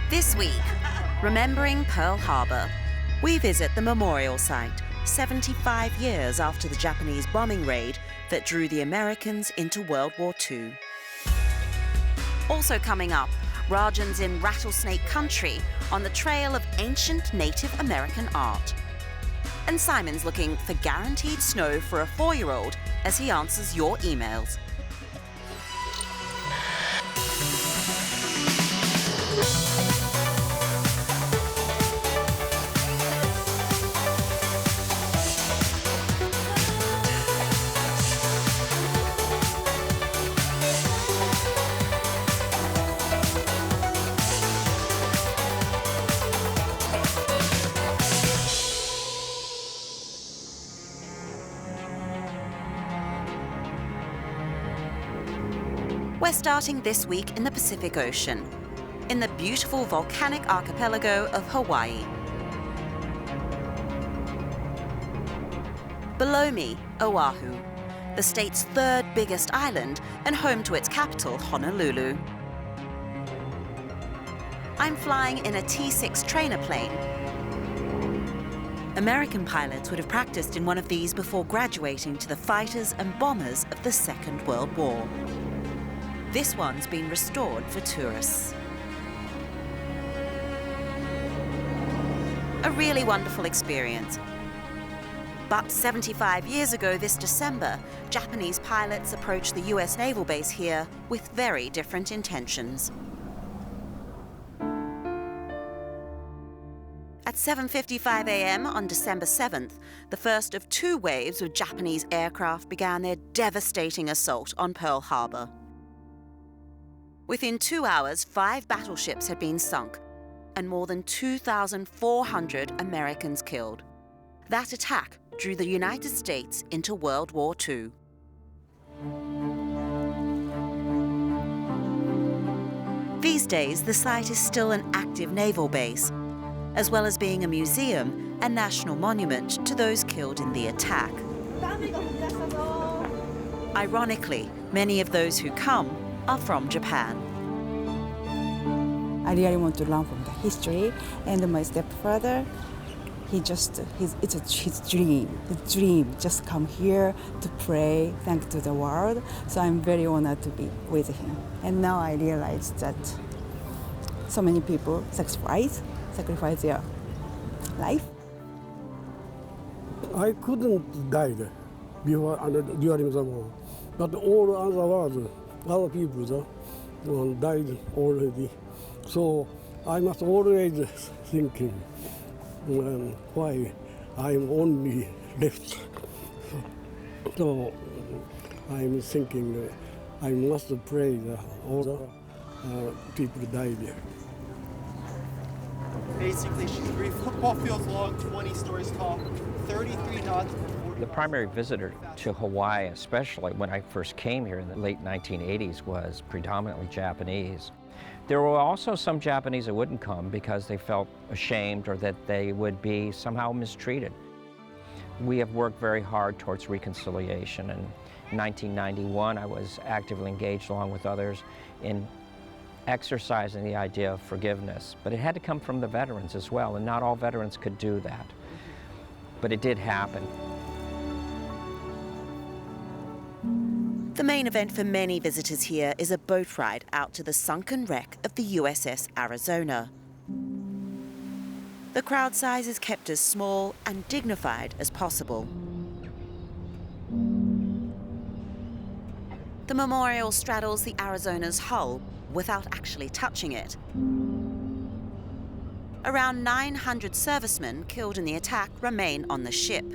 This week, remembering Pearl Harbor, we visit the memorial site 75 years after the Japanese bombing raid that drew the Americans into World War II. Also coming up, Rajan's in Rattlesnake Country on the trail of ancient Native American art. And Simon's looking for guaranteed snow for a 4-year-old as he answers your emails. We're starting this week in the Pacific Ocean, in the beautiful volcanic archipelago of Hawaii. Below me, Oahu, the state's third biggest island and home to its capital, Honolulu. I'm flying in a T-6 trainer plane. American pilots would have practiced in one of these before graduating to the fighters and bombers of the Second World War. This one's been restored for tourists. A really wonderful experience. But 75 years ago this December, Japanese pilots approached the US naval base here with very different intentions. At 7:55 a.m. on December 7th, the first of 2 waves of Japanese aircraft began their devastating assault on Pearl Harbor. Within 2 hours, 5 battleships had been sunk and more than 2,400 Americans killed. That attack drew the United States into World War II. These days, the site is still an active naval base, as well as being a museum and national monument to those killed in the attack. Ironically, many of those who come are from Japan. I really want to learn from the history, and my stepfather, it's his dream. His dream just come here to pray, thank to the world. So I'm very honored to be with him. And now I realize that so many people sacrifice their life. I couldn't die before during the war, but all other people died already. So I must always thinking why I'm only left. So I'm thinking I must pray that all the people died. Basically, she's 3 football fields long, 20 stories tall, 33 knots. The primary visitor to Hawaii, especially when I first came here in the late 1980s, was predominantly Japanese. There were also some Japanese that wouldn't come because they felt ashamed or that they would be somehow mistreated. We have worked very hard towards reconciliation, and in 1991 I was actively engaged along with others in exercising the idea of forgiveness. But it had to come from the veterans as well, and not all veterans could do that. But it did happen. The main event for many visitors here is a boat ride out to the sunken wreck of the USS Arizona. The crowd size is kept as small and dignified as possible. The memorial straddles the Arizona's hull without actually touching it. Around 900 servicemen killed in the attack remain on the ship.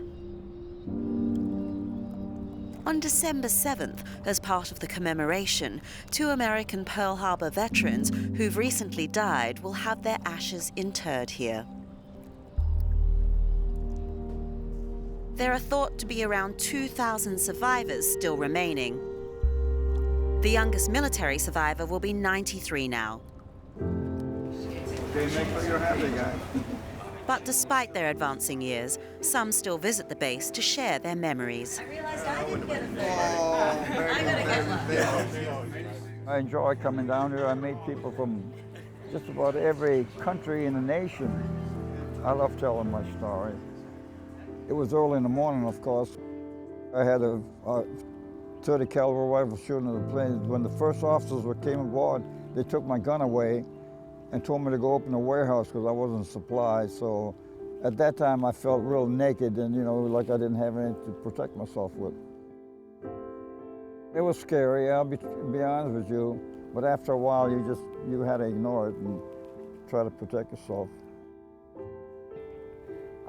On December 7th, as part of the commemoration, 2 American Pearl Harbor veterans who've recently died will have their ashes interred here. There are thought to be around 2,000 survivors still remaining. The youngest military survivor will be 93 now. Okay, make sure you're happy, guys. But despite their advancing years, some still visit the base to share their memories. I realized I didn't get a photo. I gotta get one. I enjoy coming down here. I meet people from just about every country in the nation. I love telling my story. It was early in the morning, of course. I had a 30 caliber rifle shooting at the plane. When the first officers came aboard, they took my gun away and told me to go open the warehouse because I wasn't supplied. So at that time, I felt real naked and, you know, like I didn't have anything to protect myself with. It was scary, I'll be honest with you, but after a while, you had to ignore it and try to protect yourself.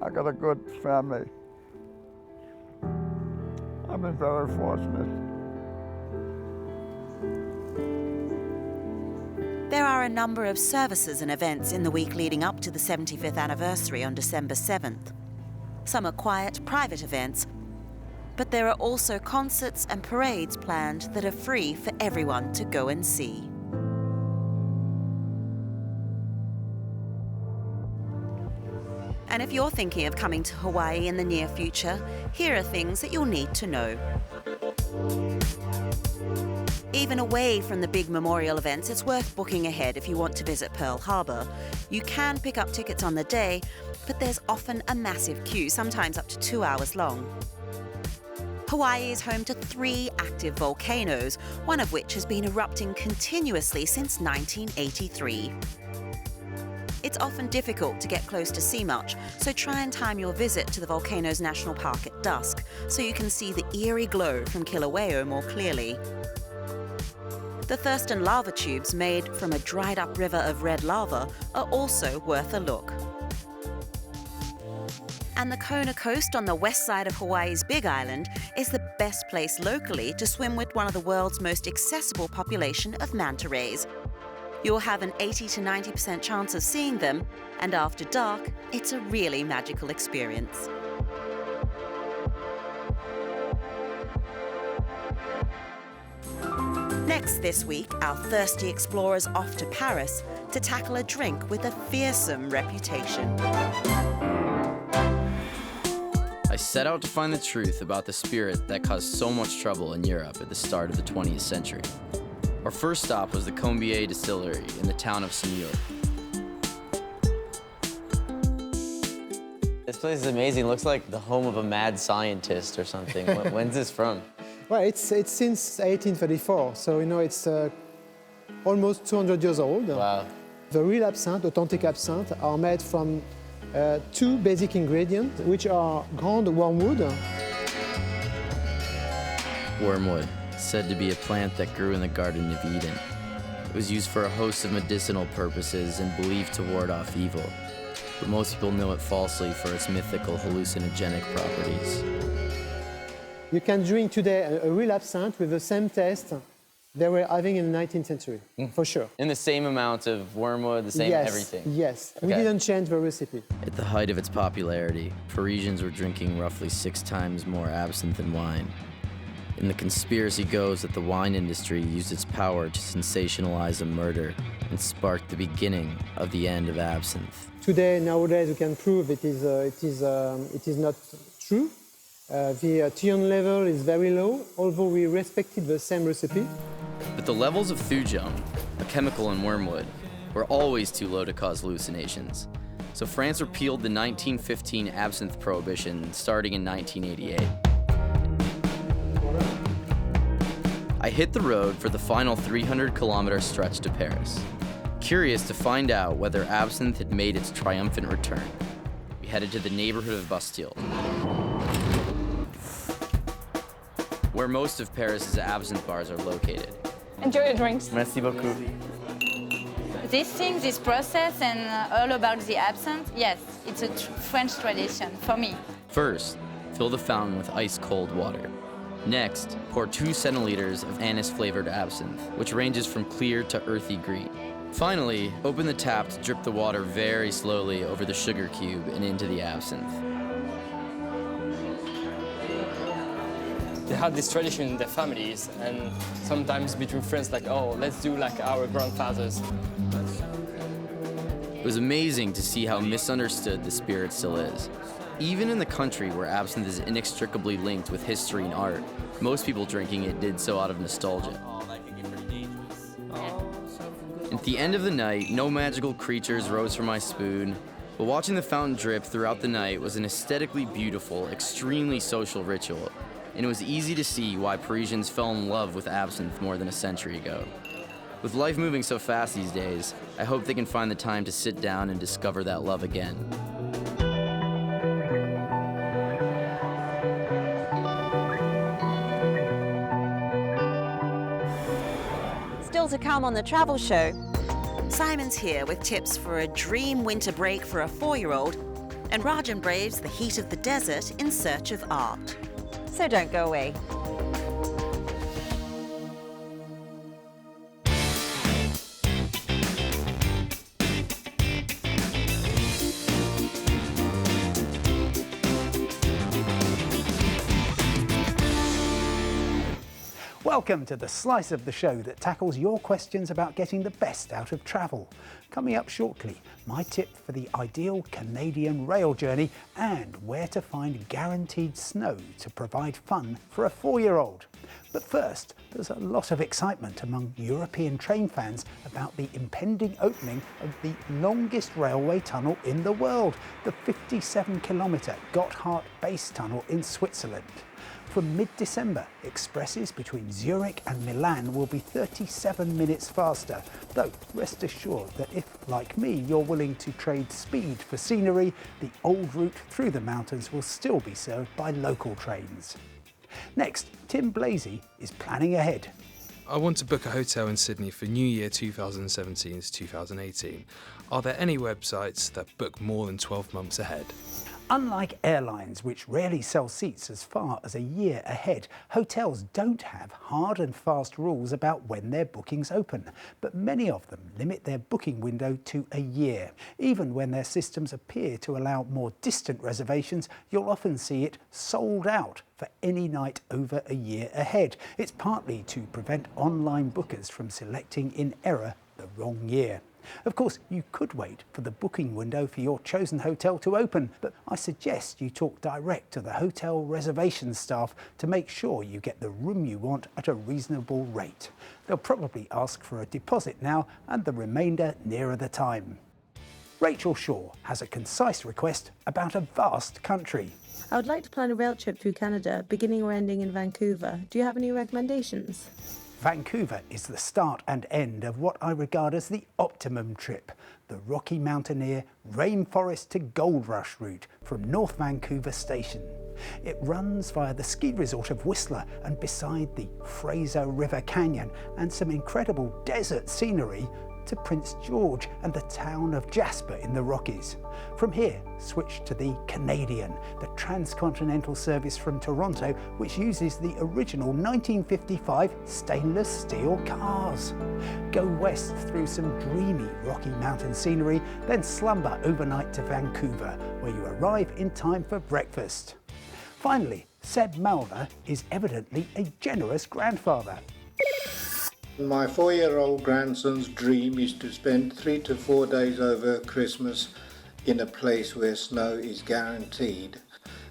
I got a good family. I've been very fortunate. There are a number of services and events in the week leading up to the 75th anniversary on December 7th. Some are quiet, private events, but there are also concerts and parades planned that are free for everyone to go and see. And if you're thinking of coming to Hawaii in the near future, here are things that you'll need to know. Even away from the big memorial events, it's worth booking ahead if you want to visit Pearl Harbour. You can pick up tickets on the day, but there's often a massive queue, sometimes up to 2 hours long. Hawaii is home to 3 active volcanoes, one of which has been erupting continuously since 1983. It's often difficult to get close to see much, so try and time your visit to the volcano's national park at dusk so you can see the eerie glow from Kilauea more clearly. The Thurston lava tubes made from a dried-up river of red lava are also worth a look. And the Kona coast on the west side of Hawaii's Big Island is the best place locally to swim with one of the world's most accessible population of manta rays. You'll have an 80 to 90% chance of seeing them, and after dark, it's a really magical experience. Next this week, our thirsty explorer's off to Paris to tackle a drink with a fearsome reputation. I set out to find the truth about the spirit that caused so much trouble in Europe at the start of the 20th century. Our first stop was the Commemorating distillery in the town of Senor. This place is amazing. It looks like the home of a mad scientist or something. When's this from? Well, it's since 1834, so you know it's almost 200 years old. Wow. The real absinthe, authentic absinthe, are made from 2 basic ingredients, which are ground wormwood. Wormwood, said to be a plant that grew in the Garden of Eden. It was used for a host of medicinal purposes and believed to ward off evil, but most people know it falsely for its mythical hallucinogenic properties. You can drink today a real absinthe with the same taste they were having in the 19th century, for sure. In the same amount of wormwood, the same everything? Yes, Okay. We didn't change the recipe. At the height of its popularity, Parisians were drinking roughly 6 times more absinthe than wine. And the conspiracy goes that the wine industry used its power to sensationalize a murder and sparked the beginning of the end of absinthe. Today, nowadays, we can prove it is not true. The TN level is very low, although we respected the same recipe. But the levels of thujone, a chemical in wormwood, were always too low to cause hallucinations. So France repealed the 1915 absinthe prohibition starting in 1988. I hit the road for the final 300-kilometer stretch to Paris, curious to find out whether absinthe had made its triumphant return. We headed to the neighborhood of Bastille, where most of Paris's absinthe bars are located. Enjoy your drinks. Merci beaucoup. This process and all about the absinthe, yes, it's a French tradition for me. First, fill the fountain with ice-cold water. Next, pour 2 centiliters of anise-flavored absinthe, which ranges from clear to earthy green. Finally, open the tap to drip the water very slowly over the sugar cube and into the absinthe. They had this tradition in their families, and sometimes between friends, like, oh, let's do like our grandfathers. It was amazing to see how misunderstood the spirit still is. Even in the country where absinthe is inextricably linked with history and art, most people drinking it did so out of nostalgia. In At the end of the night, no magical creatures rose from my spoon, but watching the fountain drip throughout the night was an aesthetically beautiful, extremely social ritual, and it was easy to see why Parisians fell in love with absinthe more than a century ago. With life moving so fast these days, I hope they can find the time to sit down and discover that love again. Still to come on the travel show, Simon's here with tips for a dream winter break for a 4-year-old, and Rajan braves the heat of the desert in search of art. So don't go away. Welcome to the slice of the show that tackles your questions about getting the best out of travel. Coming up shortly, my tip for the ideal Canadian rail journey and where to find guaranteed snow to provide fun for a 4-year-old. But first, there's a lot of excitement among European train fans about the impending opening of the longest railway tunnel in the world, the 57-kilometre Gotthard Base Tunnel in Switzerland. From mid-December, expresses between Zurich and Milan will be 37 minutes faster, though rest assured that if, like me, you're willing to trade speed for scenery, the old route through the mountains will still be served by local trains. Next, Tim Blasey is planning ahead. I want to book a hotel in Sydney for New Year 2017 to 2018. Are there any websites that book more than 12 months ahead? Unlike airlines, which rarely sell seats as far as a year ahead, hotels don't have hard and fast rules about when their bookings open, but many of them limit their booking window to a year. Even when their systems appear to allow more distant reservations, you'll often see it sold out for any night over a year ahead. It's partly to prevent online bookers from selecting in error the wrong year. Of course, you could wait for the booking window for your chosen hotel to open, but I suggest you talk direct to the hotel reservations staff to make sure you get the room you want at a reasonable rate. They'll probably ask for a deposit now and the remainder nearer the time. Rachel Shaw has a concise request about a vast country. I would like to plan a rail trip through Canada, beginning or ending in Vancouver. Do you have any recommendations? Vancouver is the start and end of what I regard as the optimum trip, the Rocky Mountaineer Rainforest to Gold Rush route from North Vancouver Station. It runs via the ski resort of Whistler and beside the Fraser River Canyon and some incredible desert scenery to Prince George and the town of Jasper in the Rockies. From here, switch to the Canadian, the transcontinental service from Toronto, which uses the original 1955 stainless steel cars. Go west through some dreamy Rocky Mountain scenery, then slumber overnight to Vancouver, where you arrive in time for breakfast. Finally, Seb Mulder is evidently a generous grandfather. My 4-year-old grandson's dream is to spend 3 to 4 days over Christmas in a place where snow is guaranteed.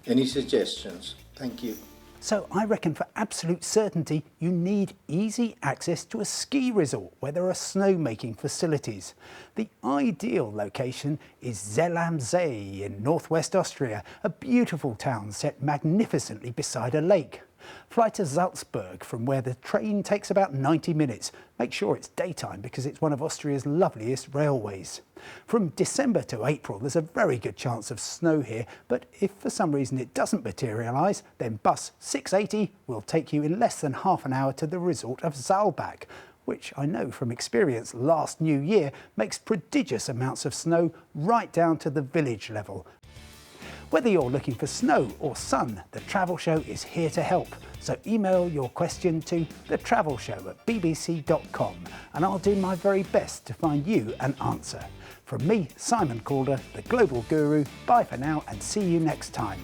Any suggestions? Thank you. So I reckon for absolute certainty, you need easy access to a ski resort where there are snowmaking facilities. The ideal location is Zell am See in northwest Austria, a beautiful town set magnificently beside a lake. Fly to Salzburg, from where the train takes about 90 minutes. Make sure it's daytime because it's one of Austria's loveliest railways. From December to April, there's a very good chance of snow here, but if for some reason it doesn't materialise, then bus 680 will take you in less than half an hour to the resort of Saalbach, which I know from experience last New Year makes prodigious amounts of snow right down to the village level. Whether you're looking for snow or sun, The Travel Show is here to help. So email your question to thetravelshow@bbc.com and I'll do my very best to find you an answer. From me, Simon Calder, the Global Guru, bye for now and see you next time.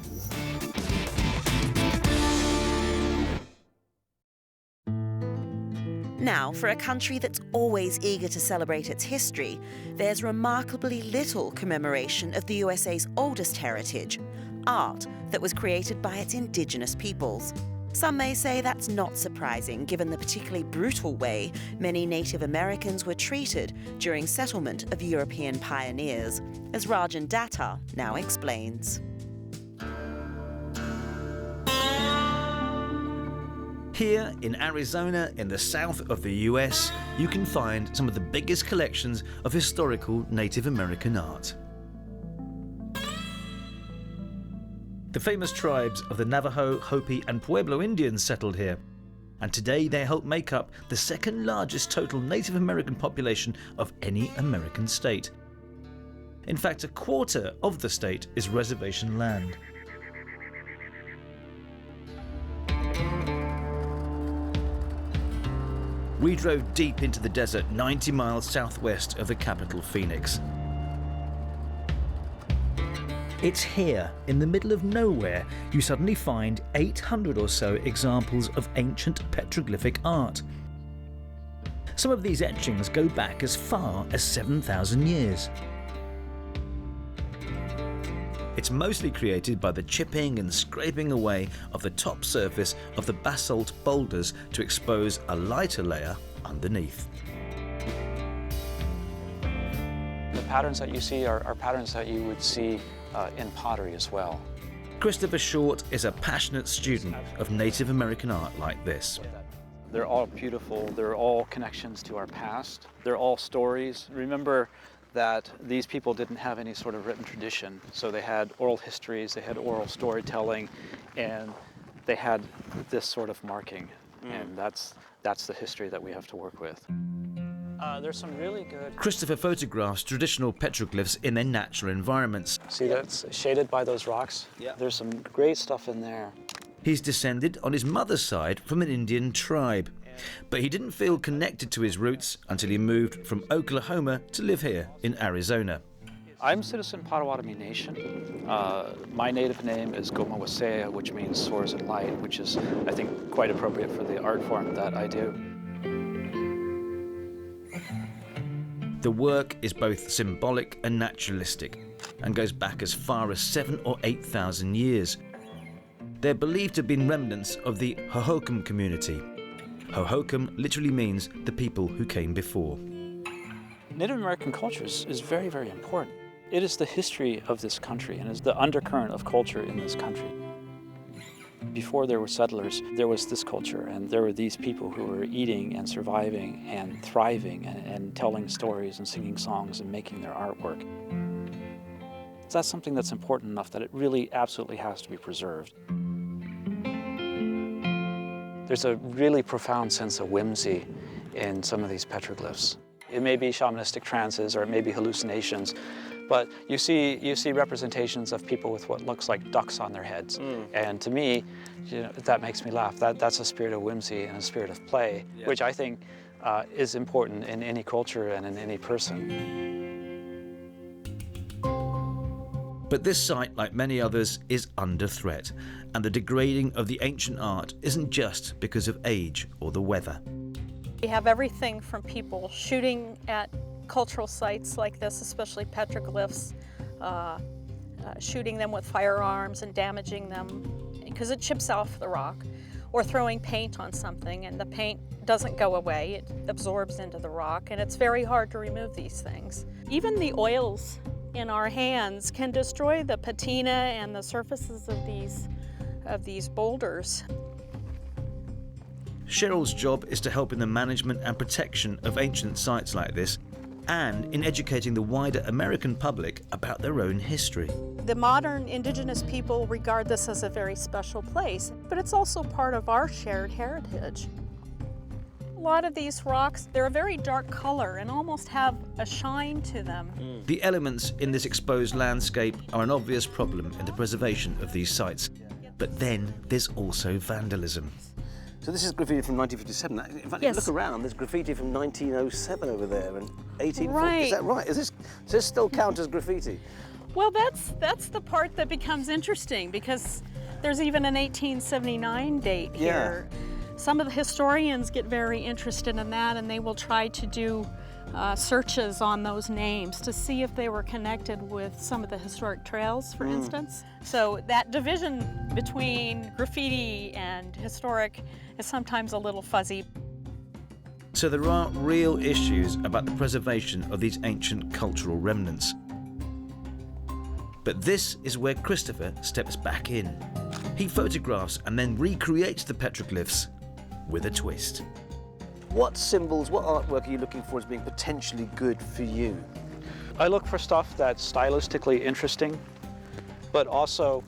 Now, for a country that's always eager to celebrate its history, there's remarkably little commemoration of the USA's oldest heritage, art that was created by its indigenous peoples. Some may say that's not surprising given the particularly brutal way many Native Americans were treated during settlement of European pioneers, as Rajan Datta now explains. Here in Arizona, in the south of the US, you can find some of the biggest collections of historical Native American art. The famous tribes of the Navajo, Hopi and Pueblo Indians settled here, and today they help make up the second largest total Native American population of any American state. In fact, a quarter of the state is reservation land. We drove deep into the desert 90 miles southwest of the capital, Phoenix. It's here, in the middle of nowhere, you suddenly find 800 or so examples of ancient petroglyphic art. Some of these etchings go back as far as 7,000 years. It's mostly created by the chipping and scraping away of the top surface of the basalt boulders to expose a lighter layer underneath. The patterns that you see are patterns that you would see in pottery as well. Christopher Short is a passionate student of Native American art like this. They're all beautiful, they're all connections to our past, they're all stories. Remember that these people didn't have any sort of written tradition, so they had oral histories, they had oral storytelling, and they had this sort of marking, and that's the history that we have to work with. There's some really good... Christopher photographs traditional petroglyphs in their natural environments. See, that's shaded by those rocks? Yeah. There's some great stuff in there. He's descended on his mother's side from an Indian tribe, but he didn't feel connected to his roots until he moved from Oklahoma to live here in Arizona. I'm citizen Potawatomi Nation. My native name is Goma Wasea, which means soars in light, which is, I think, quite appropriate for the art form that I do. The work is both symbolic and naturalistic, and goes back as far as 7,000 or 8,000 years. They're believed to have been remnants of the Hohokam community. Hohokam literally means the people who came before. Native American culture is very, very important. It is the history of this country and is the undercurrent of culture in this country. Before there were settlers, there was this culture, and there were these people who were eating and surviving and thriving and telling stories and singing songs and making their artwork. So that's something that's important enough that it really absolutely has to be preserved. There's a really profound sense of whimsy in some of these petroglyphs. It may be shamanistic trances or it may be hallucinations, but you see representations of people with what looks like ducks on their heads. And to me, that makes me laugh. That's a spirit of whimsy and a spirit of play, which I think is important in any culture and in any person. But this site, like many others, is under threat, and the degrading of the ancient art isn't just because of age or the weather. We have everything from people shooting at cultural sites like this, especially petroglyphs, shooting them with firearms and damaging them because it chips off the rock, or throwing paint on something and the paint doesn't go away, it absorbs into the rock, and it's very hard to remove these things. Even the oils in our hands can destroy the patina and the surfaces of these boulders. Cheryl's job is to help in the management and protection of ancient sites like this, and in educating the wider American public about their own history. The modern indigenous people regard this as a very special place, but it's also part of our shared heritage. A lot of these rocks, they're a very dark color and almost have a shine to them. The elements in this exposed landscape are an obvious problem in the preservation of these sites. But then there's also vandalism. So this is graffiti from 1957. In fact, Yes. if you look around, there's graffiti from 1907 over there and 1840. Right. Is that right? Does this still count as graffiti? Well, that's the part that becomes interesting, because there's even an 1879 date here. Some of the historians get very interested in that, and they will try to do searches on those names to see if they were connected with some of the historic trails, for instance. So that division between graffiti and historic is sometimes a little fuzzy. So there are real issues about the preservation of these ancient cultural remnants. But this is where Christopher steps back in. He photographs and then recreates the petroglyphs with a twist. What symbols, what artwork are you looking for as being potentially good for you? I look for stuff that's stylistically interesting, but also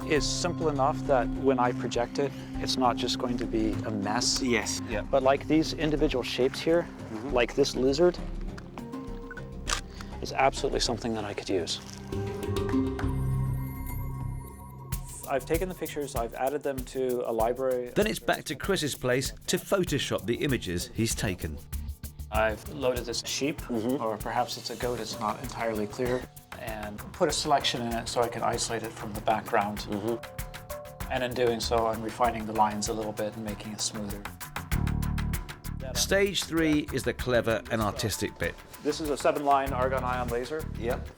is simple enough that when I project it, it's not just going to be a mess. Yes. Yeah. But like these individual shapes here, like this lizard, is absolutely something that I could use. I've taken the pictures, I've added them to a library. Then it's back to Chris's place to Photoshop the images he's taken. I've loaded this sheep, or perhaps it's a goat, it's not entirely clear, and put a selection in it so I can isolate it from the background. And in doing so, I'm refining the lines a little bit and making it smoother. Stage 3 is the clever and artistic bit. This is a 7-line argon ion laser.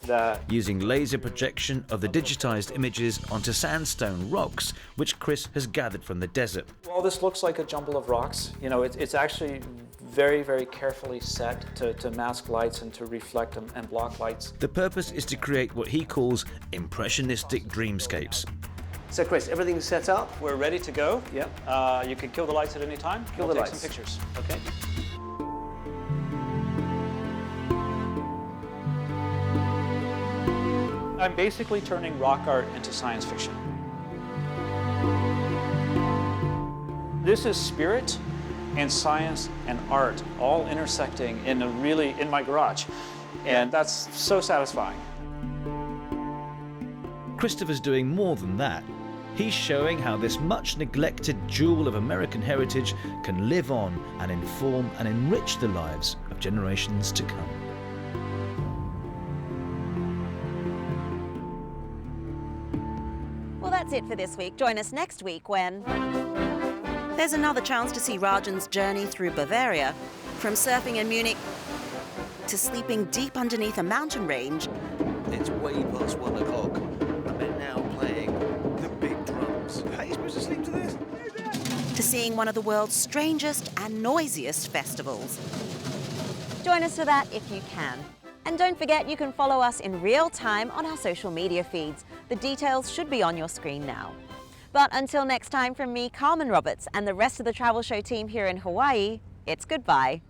That Using laser projection of the digitized images onto sandstone rocks, which Chris has gathered from the desert. Well, this looks like a jumble of rocks. You know, it's actually very, very carefully set to mask lights and to reflect and block lights. The purpose is to create what he calls impressionistic dreamscapes. So Chris, everything's set up? We're ready to go. Yep. You can kill the lights at any time. Kill We'll the take lights. some pictures. Okay. I'm basically turning rock art into science fiction. This is spirit and science and art all intersecting in my garage. And that's so satisfying. Christopher's doing more than that. He's showing how this much neglected jewel of American heritage can live on and inform and enrich the lives of generations to come. Well, that's it for this week. Join us next week when there's another chance to see Rajan's journey through Bavaria, from surfing in Munich to sleeping deep underneath a mountain range. It's way past 1 o'clock. They're now playing the big drums. How are you supposed to sleep to this? To seeing one of the world's strangest and noisiest festivals. Join us for that if you can. And don't forget, you can follow us in real time on our social media feeds. The details should be on your screen now. But until next time, from me, Carmen Roberts, and the rest of the Travel Show team here in Hawaii, it's goodbye.